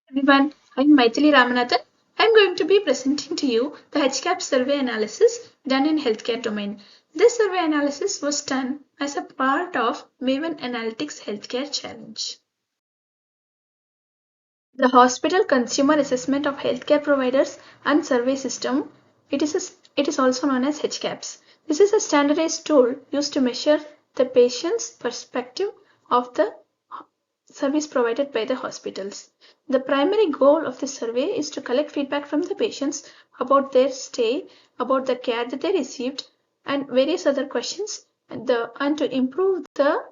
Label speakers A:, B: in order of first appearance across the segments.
A: Everyone, I'm Maithili Ramanathan. I'm going to be presenting to you the HCAHPS survey analysis done in healthcare domain. This survey analysis was done as a part of Maven Analytics Healthcare Challenge. The Hospital Consumer Assessment of Healthcare Providers and Survey System, it is also known as HCAHPS. This is a standardized tool used to measure the patient's perspective of the service provided by the hospitals. The primary goal of this survey is to collect feedback from the patients about their stay, about the care that they received, and various other questions, and to improve the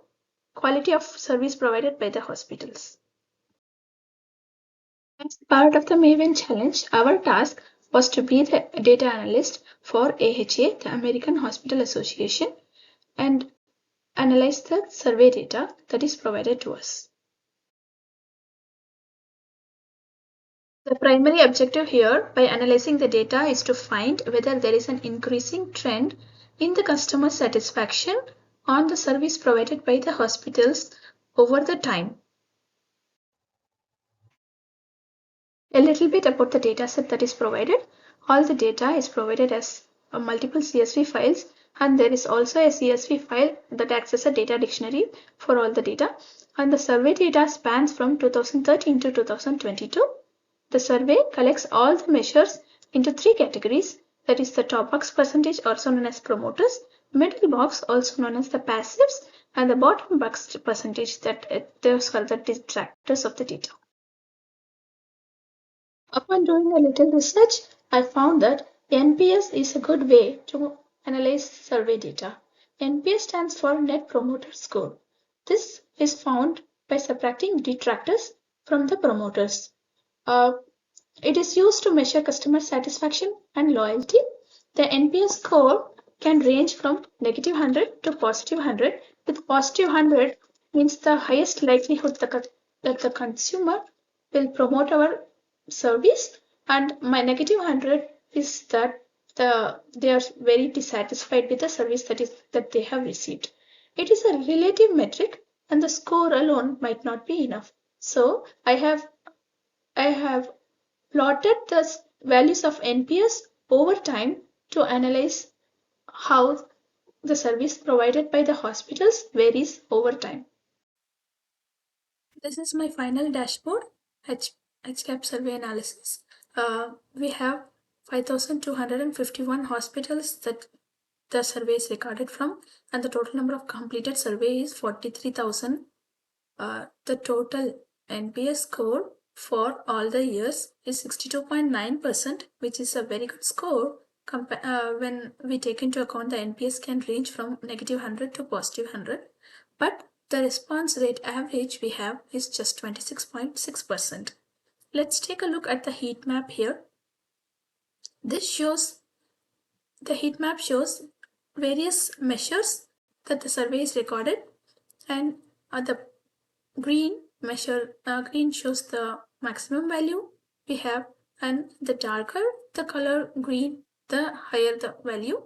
A: quality of service provided by the hospitals. As part of the Maven challenge, our task was to be the data analyst for AHA, the American Hospital Association, and analyze the survey data that is provided to us. The primary objective here by analyzing the data is to find whether there is an increasing trend in the customer satisfaction on the service provided by the hospitals over the time. A little bit about the data set that is provided. All the data is provided as multiple CSV files, and there is also a CSV file that acts as a data dictionary for all the data. And the survey data spans from 2013 to 2022. The survey collects all the measures into three categories, that is the top box percentage, also known as promoters, middle box, also known as the passives, and the bottom box percentage, that those are the detractors of the data. Upon doing a little research, I found that NPS is a good way to analyze survey data. NPS stands for Net Promoter Score. This is found by subtracting detractors from the promoters. It is used to measure customer satisfaction and loyalty. The NPS score can range from negative 100 to positive 100, with positive 100 means the highest likelihood that the consumer will promote our service, and my negative 100 is that they are very dissatisfied with the service that they have received. It is a relative metric, and the score alone might not be enough. So I have plotted the values of NPS over time to analyze how the service provided by the hospitals varies over time. This is my final dashboard, HCAHPS survey analysis. We have 5,251 hospitals that the survey is recorded from, and the total number of completed survey is 43,000. The total NPS score for all the years is 62.9%, which is a very good score when we take into account the NPS can range from negative 100 to positive 100. But the response rate average we have is just 26.6%. Let's take a look at the heat map here. The heat map shows various measures that the survey is recorded, and the green shows the maximum value we have, and the darker the color green, the higher the value.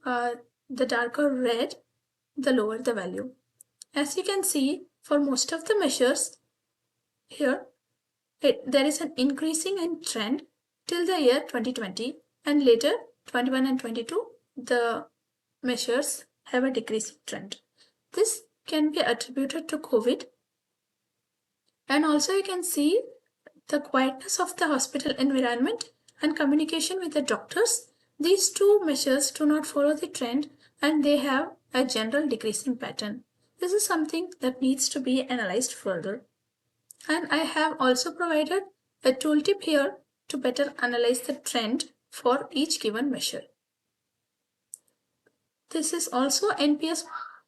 A: The darker red, the lower the value. As you can see, for most of the measures here, there is an increasing in trend till the year 2020, and later 21 and 22 the measures have a decreasing trend. This can be attributed to COVID, and also you can see the quietness of the hospital environment and communication with the doctors. These two measures do not follow the trend, and they have a general decreasing pattern. This is something that needs to be analyzed further. And I have also provided a tooltip here to better analyze the trend for each given measure. This is also NPS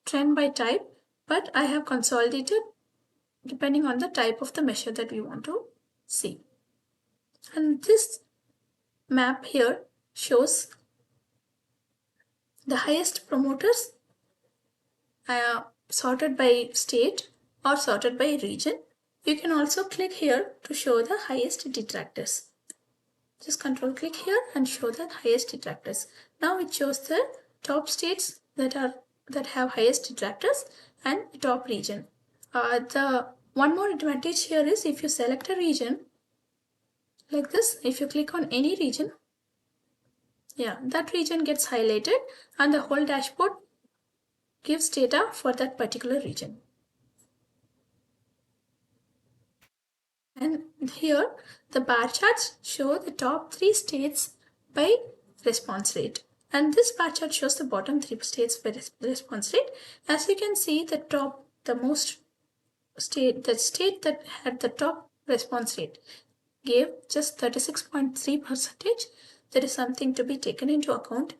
A: trend by type, but I have consolidated depending on the type of the measure that we want to see. And this map here shows the highest promoters sorted by state or sorted by region. You can also click here to show the highest detractors. Just control click here and show the highest detractors. Now it shows the top states that have highest detractors and top region. The one more advantage here is if you select a region, like this. If you click on any region, yeah, that region gets highlighted and the whole dashboard gives data for that particular region. And here the bar charts show the top 3 states by response rate. And this bar chart shows the bottom 3 states by response rate. As you can see, the state that had the top response rate gave just 36.3%. That is something to be taken into account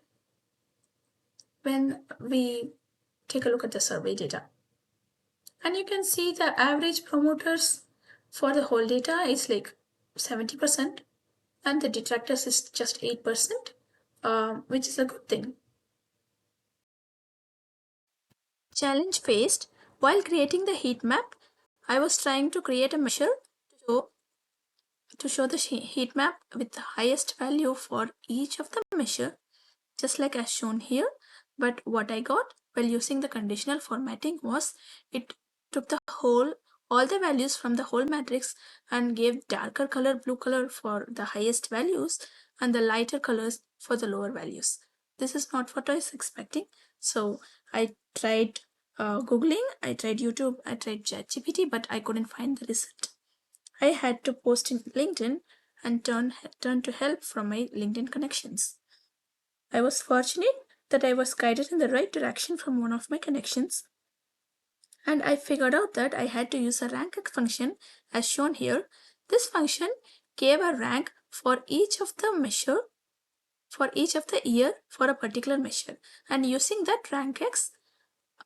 A: when we take a look at the survey data. And you can see the average promoters for the whole data is like 70%, and the detractors is just 8%, which is a good thing. Challenge faced while creating the heat map. I was trying to create a measure to show the heat map with the highest value for each of the measure, just like as shown here. But what I got while using the conditional formatting was it took all the values from the whole matrix and gave darker color, blue color for the highest values and the lighter colors for the lower values. This is not what I was expecting. So I tried Googling, I tried YouTube, I tried ChatGPT, but I couldn't find the result. I had to post in LinkedIn and turn to help from my LinkedIn connections. I was fortunate that I was guided in the right direction from one of my connections, and I figured out that I had to use a rank function as shown here. This function gave a rank for each of the measure for each of the year for a particular measure, and using that rank x,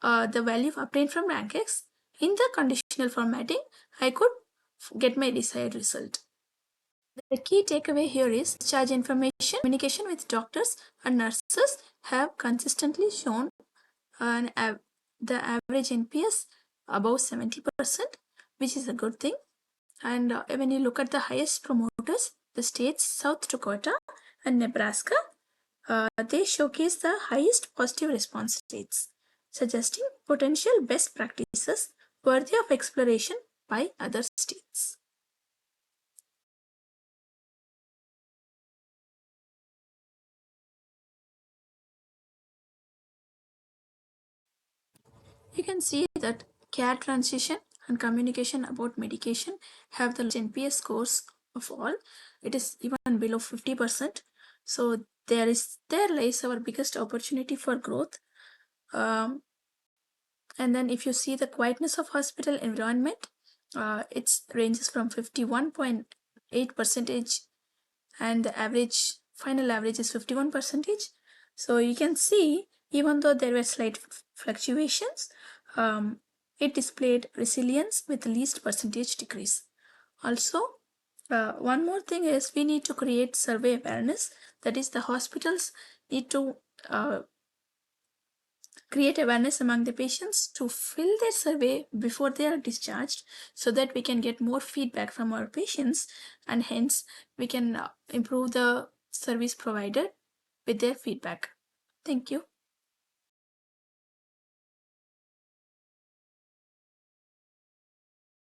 A: the value obtained from rank x in the conditional formatting, I could get my desired result. The key takeaway here is discharge information communication with doctors and nurses have consistently shown the average NPS above 70%, which is a good thing. And when you look at the highest promoters, the states South Dakota and Nebraska, they showcase the highest positive response rates, suggesting potential best practices worthy of exploration by other states. You can see that care transition and communication about medication have the lowest NPS scores of all. It is even below 50%. So there lies our biggest opportunity for growth. Um, and then if you see the quietness of hospital environment, it ranges from 51.8 percentage, and the final average is 51 percentage. So you can see, even though there were slight fluctuations, it displayed resilience with least percentage decrease. Also, one more thing is we need to create survey awareness. That is, the hospitals need to create awareness among the patients to fill their survey before they are discharged, so that we can get more feedback from our patients, and hence we can improve the service provided with their feedback. Thank you.